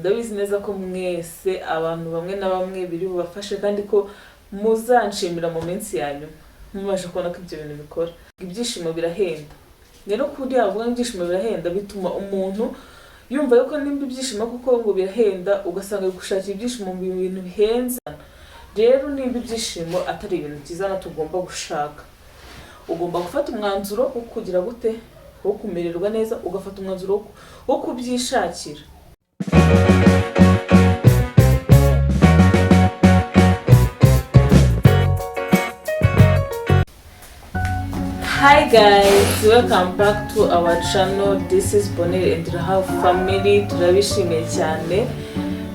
ndabizi neza ko mwese abantu bamwe na bamwe biri bubafashe kandi ko muzanshimira mu minsi ya nyuma mubasha kubona ko ibyo bintu bikora. Ibyishimo birahenda. Rero kuri avuga ibyishimo birahenda bituma umuntu yumva yuko nimba ibyishimo kuko ngo birahenda ugasanga gushakira ibyishimo mu bintu bihenze. Rero nimba ibyishimo atari ibintu byiza na tugomba gushaka, ugomba gufata umwanzuro wo kugira gute, wo kumererwa neza, ugafata umwanzuro wo kubyishakira. Hi guys, welcome back to our channel. This is Dore and have family. Turabishimiye cyane.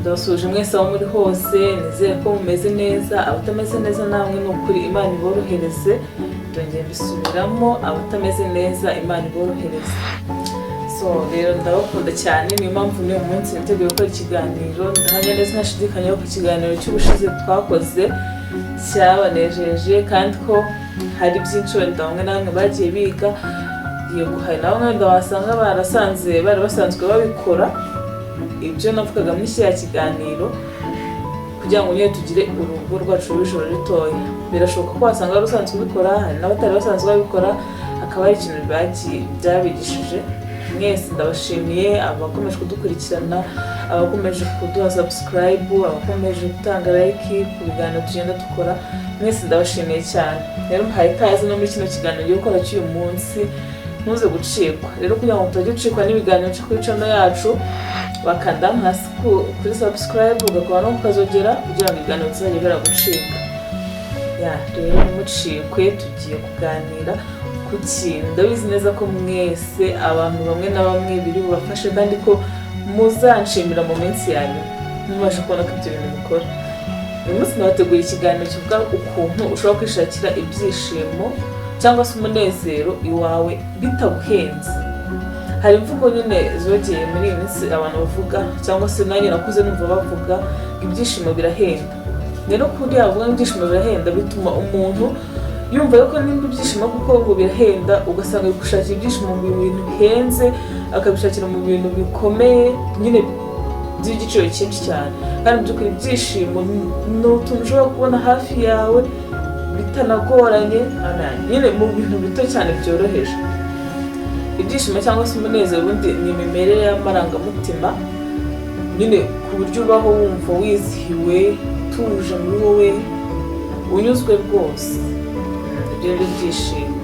Ndasuje mwese aho muri hose, nizere ko mumeze neza. Abatameze neza namwe no kuri Imana iborohereze. Ndongeye mbisubiramo, abatameze neza Imana iborohereze. So rero ndabakunda cyane, niyo mpamvu niyo munsi niteguye gukora ikiganiro. Ndahanya neza ntashidikanya ko ikiganiro cy'ubushize twakoze cyabanejeje kandi ko hari byinshi wenda bamwe na bamwe bagiye biga. Yego hari na bamwe wenda wasanga bari basanzwe babikora ibyo navugaga muri iki kiganiro kugira ngo niyo tugire urugo rwacu rw'ijoro ritoya. Birashoboka ko wasanga wari usanzwe ubikora, hari n'abatari basanzwe babikora, akaba ari ikintu byabigishije. Mwese ndabashimiye abakomeje kudukurikirana, abakomeje kuduha subscribe, abakomeje gutanga like ku biganiro tugenda dukora. Mwese ndabashimiye cyane. Rero muhaye ikaze no muri kino kiganiro cyo gukora cy'uyu munsi, ntuze gucikwa. Rero kugira ngo tutajye gucikwa n'ibiganiro cyo kuri channel yacu, bakanda hasi kuri subscribe ugakora no kukazogera kugira ngo ibiganiro tuzajye biragucika. Rero mucikwe, tugiye kuganira ku kintu ndabizi neza ko mwese abantu bamwe na bamwe biri bubafashe kandi ko muzanshimira mu minsi ya nyuma mubasha kubona ko ibyo bintu bikora. Uyu munsi nabategura ikiganiro kivuga ukuntu ushobora kwishakira ibyishimo cyangwa se umunezero iwawe bitaguhenze. Hari imvugo nyine zogeye muri iyi minsi abantu bavuga, cyangwa se nanjye nakuze numva bavuga ibyishimo birahenda. Rero kuri avuga ibyishimo birahenda bituma umuntu yumva yuko nimba ibyishimo kuko ngo birahenda ugasanga gushakira ibyishimo mu bintu bihenze, akabishakira mu bintu bikomeye nyine by'igiciro cyinshi cyane. Kandi by'ukuri ibyishimo ni utuntu ushobora kubona hafi yawe bitanagoranye, nyine mu bintu bito cyane byoroheje. Ibyishimo cyangwa se umunezero ubundi ni imimerere y'amarangamutima, nyine ku buryo ubaho wumva wizihiwe, utuje muri wowe, unyuzwe rwose. Ibyo byishimo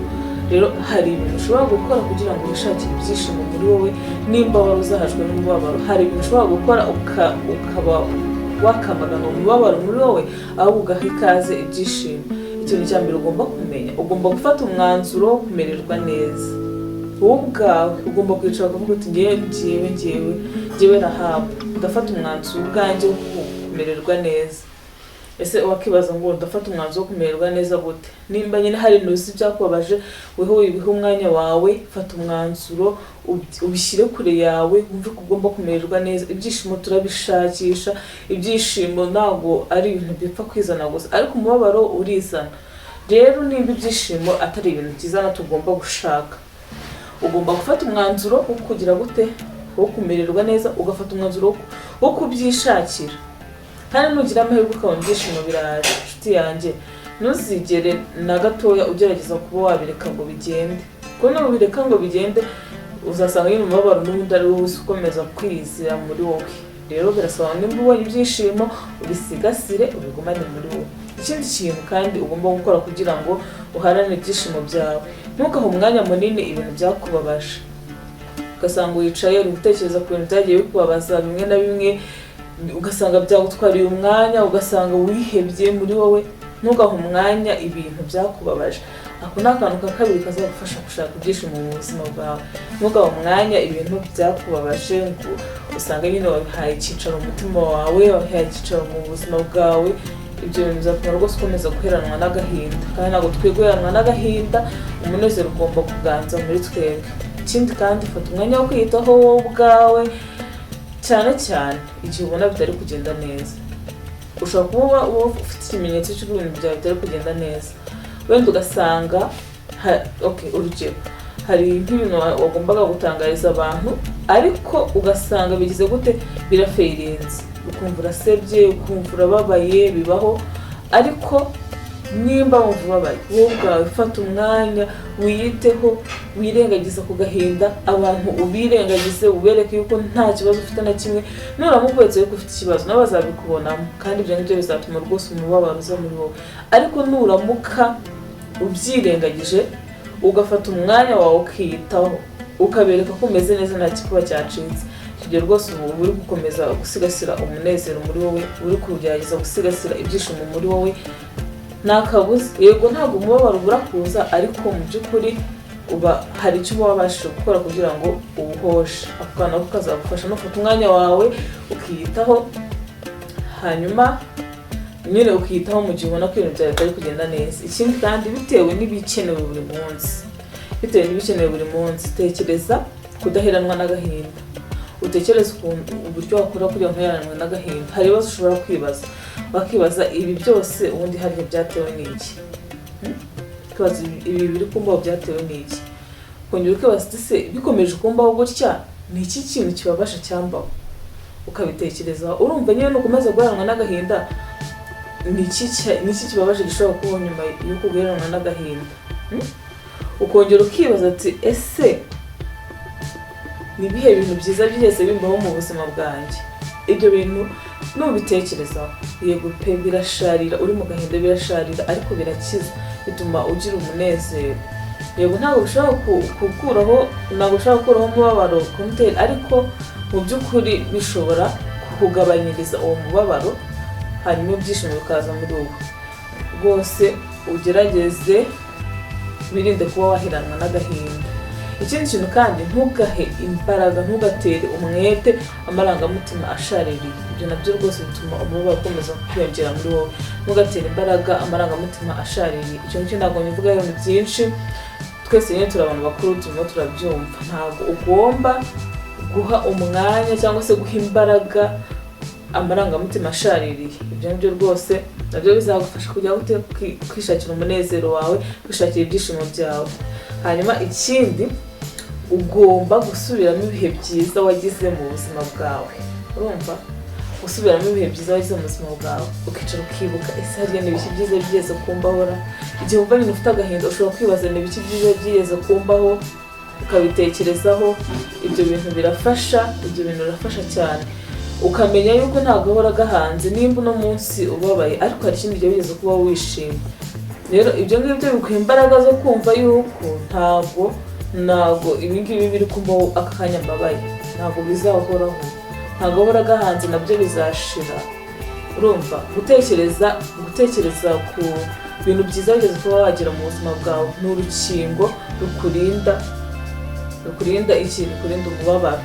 rero hari ibintu ushobora gukora kugira ngo wishakire ibyishimo muri wowe. Nimba wari uzahajwe n'umubabaro, hari ibintu ushobora gukora ukaba wakamagana umubabaro muri wowe, aho ugaha ikaze ibyishimo. Ikintu cya mbere ugomba kumenya, ugomba gufata umwanzuro wo kumererwa neza. Wowe ubwawe ugomba kwicara ukavuga uti ngewe rahabu ndafata umwanzuro ubwanjye wo kumererwa neza. Ese wakibaza ngo ndafata umwanzuro wo kumererwa neza gute? Nimba nyine hari ibintu byakubabaje, weho wibihe umwanya wawe, fata umwanzuro ubishyire kure yawe, wumve ko ugomba kumererwa neza. Ibyishimo turabishakisha, ibyishimo ntabwo ari ibintu bipfa kwizana gusa, ariko umubabaro urizana. Rero nimba ibyishimo atari ibintu byiza na tugomba gushaka, ugomba gufata umwanzuro wo kugira gute, wo kumererwa neza, ugafata umwanzuro wo kubyishakira. Kandi nugira amahirwe ukabona ibyishimo biraje, inshuti yanjye ntuzigere na gatoya ugerageza kuba wabireka ngo bigende. Kuko nubireka ngo bigende uzasanga nyine umubabaro n'ubundi ari wowe ukomeza kwizira muri wowe. Rero birasaba nimba ubonye ibyishimo ubisigasire, ubigumane muri wowe. Ikindi kintu kandi ugomba gukora kugira ngo uharanire ibyishimo byawe, ntugahe umwanya munini ibintu byakubabaje. Ugasanga wicaye uri gutekereza ku bintu byagiye bikubabaza bimwe na bimwe, ugasanga byagutwariye umwanya, ugasanga wihebye muri wowe. Ntugahe umwanya ibintu byakubabaje. Ako ni akantu ka kabiri kazagufasha gushaka ibyishimo mu buzima bwawe. Ntugahe umwanya ibintu byakubabaje ngo usanga nyine wabihaye icyicaro mu mutima wawe, wabihaye icyicaro mu buzima bwawe. Ibyo bintu bizatuma rwose ukomeza guheranwa n'agahinda, kandi ntabwo twiye guheranwa n'agahinda. Umunezero ugomba kuganza muri twebwe. Ikindi kandi fata umwanya wo kwiyitaho wowe ubwawe, cyane cyane igihe ubona bitari kugenda neza. Ushobora kuba ufite ikimenyetso cy'uko ibintu byawe bitari kugenda neza, wenda ugasanga urugero hari nk'ibintu wagombaga gutangariza abantu ariko ugasanga bigize gute birafeirinze, ukumva urasebye, ukumva urababaye, bibaho. Ariko nimba wumva ubabaye, wowe ubwawe fata umwanya wiyiteho, wirengagiza ku gahinda, abantu ubirengagize, ubereke yuko nta kibazo ufite na kimwe. Nuramukwetse yuko ufite ikibazo nabo bazabikubonamo, kandi ibyo ngibyo bizatuma rwose umubabaro uza muri wowe. Ariko nuramuka ubyirengagije, ugafata umwanya wawe ukiyitaho, ukabereka ko umeze neza nta kikuba cyacitse, ibyo rwose ubu uri gukomeza gusigasira umunezero muri wowe, uri kugerageza gusigasira ibyishimo muri wowe. Nakabuze yego ntabwo umubabaro burakuza, ariko mu by'ukuri uba hari icyo uba wabashije gukora kugira ngo uwuhoshe. Ako kana kazagufasha no gufata umwanya wawe ukiyitaho, hanyuma nyine ukiyitaho mu gihe ubona ko ibintu byawe bitari kugenda neza. Ikindi kandi bitewe n'ibikenewe buri munsi, tekereza kudaheranwa n'agahinda, utekereze uburyo wakora kugira ngo ntuheranwe n'agahinda. Hari ibibazo ushobora kwibaza, bakibaza ibi byose ubundi hariya byatewe n'iki, ukibaza ibi biri kumbaho byatewe n'iki, ukongera ukibaza ese bikomeje kumbaho gutya ni iki kintu kibabasha cyambaho, ukabitekerezaho. Urumva nyine nukomeza guheranwa n'agahinda, ni iki kibabaje gishobora kubaho nyuma y'uko guheranwa n'agahinda. Ukongera ukibaza ati ese ni ibihe bintu byiza byigeze bimbaho mu buzima bwanjye. Ibyo bintu nubitekerezaho, yego pe birasharira, uri mu gahinda birasharira, ariko birakiza, bituma ugira umunezero. Yego ntabwo ushobora gukuraho umubabaro kumutera, ariko mu by'ukuri bishobora kukugabanyiriza uwo mubabaro, hanyuma ibyishimo bikaza muri wowe. Rwose ugerageze wirinde kuba waheranwa n'agahinda. Ikindi kintu kandi, ntugahe imbaraga, ntugatere umwete amarangamutima ashaririye. Ibyo nabyo rwose bituma umubabaro ukomeza kwiyongera muri wowe. Ntugatere imbaraga amarangamutima ashaririye. Icyo ngicyo ntabwo bivuga ibintu byinshi, twese nyine turi abantu bakuru, turimo turabyumva. Ntabwo ugomba guha umwanya cyangwa se guha imbaraga amarangamutima ashaririye. Ibyo ngibyo rwose nabyo bizagufasha kujya kwishakira umunezero wawe, kwishakira ibyishimo byawe. Hanyuma ikindi, ugomba gusubiramo ibihe byiza wagize mu buzima bwawe. Urumva, gusubiramo ibihe byiza wagize mu buzima bwawe, ukicara ukibuka ese hariya ni ibiki byiza byigeze kumbaho. Igihe wumva nyine ufite agahinda, ushobora kwibaza ni ibiki byiza byigeze kumbaho, ukabitekerezaho. Ibyo bintu birafasha cyane. Ukamenya yuko ntabwo uhora gahanze, nimba uno munsi ubabaye ariko hari ikindi gihe wigeze kuba wishimye. Rero ibyo ngibyo biguha imbaraga zo kumva yuko ntabwo ibingibi biri kumbaho aka kanya mbabaye, ntabwo bizahoraho, ntabwo uhora gahanze, nabyo bizashira. Urumva, gutekereza ku bintu byiza wigeze kuba wagira mu buzima bwawe ni urukingo rukurinda umubabaro.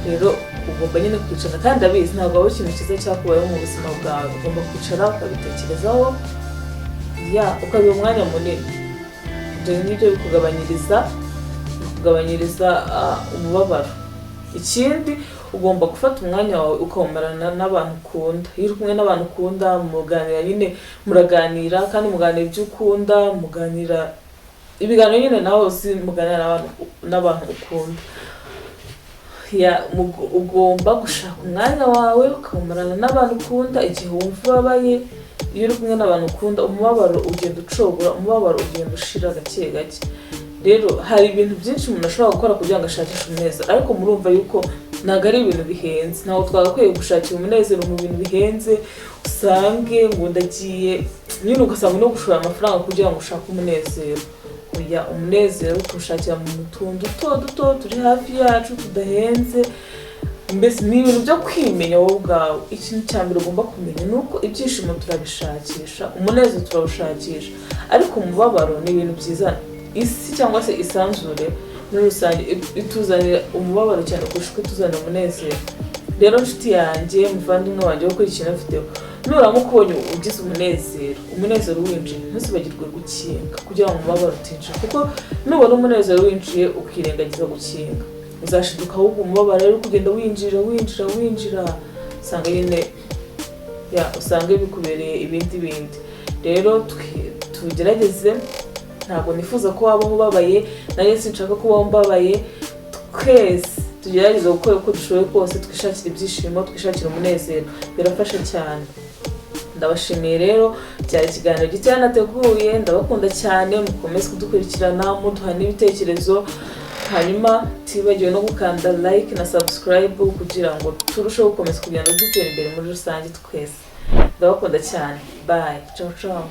Rero ugomba nyine kwicara, kandi abizi ntabwo waba ikintu cyiza cyakubayeho mu buzima bwawe. Ugomba kwicara ukabitekerezaho, ukabiha umwanya munini. Ibyo ngibyo bikugabanyiriza umubabaro. Ikindi, ugomba gufata umwanya wawe ukawumarana n'abantu ukunda. Iyo uri kumwe n'abantu ukunda, muraganira kandi muganira ibyo ukunda, muganira ibiganiro nyine nawe uzi, muganira n'abantu ukunda. Ugomba gushaka umwanya wawe ukawumarana n'abantu ukunda. Igihe wumva ubabaye, iyo uri kumwe n'abantu ukunda, umubabaro ugenda ucogora, umubabaro ugenda ushira gake gake. Rero hari ibintu byinshi umuntu ashobora gukora kugira ngo ashakishe umunezero, ariko murumva yuko ntabwo ari ibintu bihenze. Ntabwo twagakwiye gushakira umunezero mu bintu bihenze, usange ngo ndagiye nyine ugasanga no gushora amafaranga kugira ngo ushake umunezero. Umunezero kuwushakira mu tuntu duto turi hafi yacu tudahenze. Mbese ni ibintu byo kwimenya wowe ubwawe. Ikintu cya mbere ugomba kumenya ni uko ibyishimo turabishakisha, umunezero turawushakisha, ariko umubabaro ni ibintu byizana. Isi cyangwa se isanzure muri rusange ituzanira umubabaro cyane kurusha uko ituzanira umunezero. Rero nshuti yanjye, muvandimwe wanjye wo kurikira video, nuramuka ubonye ugize umunezero winjiye, ntuzibagirwe gukinga kugira ngo umubabaro utinjira. Kuko nubona umunezero winjiye ukirengagiza gukinga, uzashiduka ahubwo umubabaro rero kugenda winjira, usange bikubereye ibindi. Rero tugerageze, ntabwo nifuza ko wabaho ubabaye, nanjye sinshaka ko wabaho mbabaye. tugerageze gukora uko dushoboye kose, twishakira ibyishimo, twishakira umunezero, birafasha cyane. Ndabashimiye rero, cyari ikiganiro gito nateguye, ndabakunda cyane, mukomeze kudukurikirana muduha n'ibitekerezo, hanyuma tibagiwe no gukanda like na subscribe kugira ngo turusheho gukomeza kugenda dutera imbere muri rusange twese. Ndabakunda cyane, bye, ciao ciao.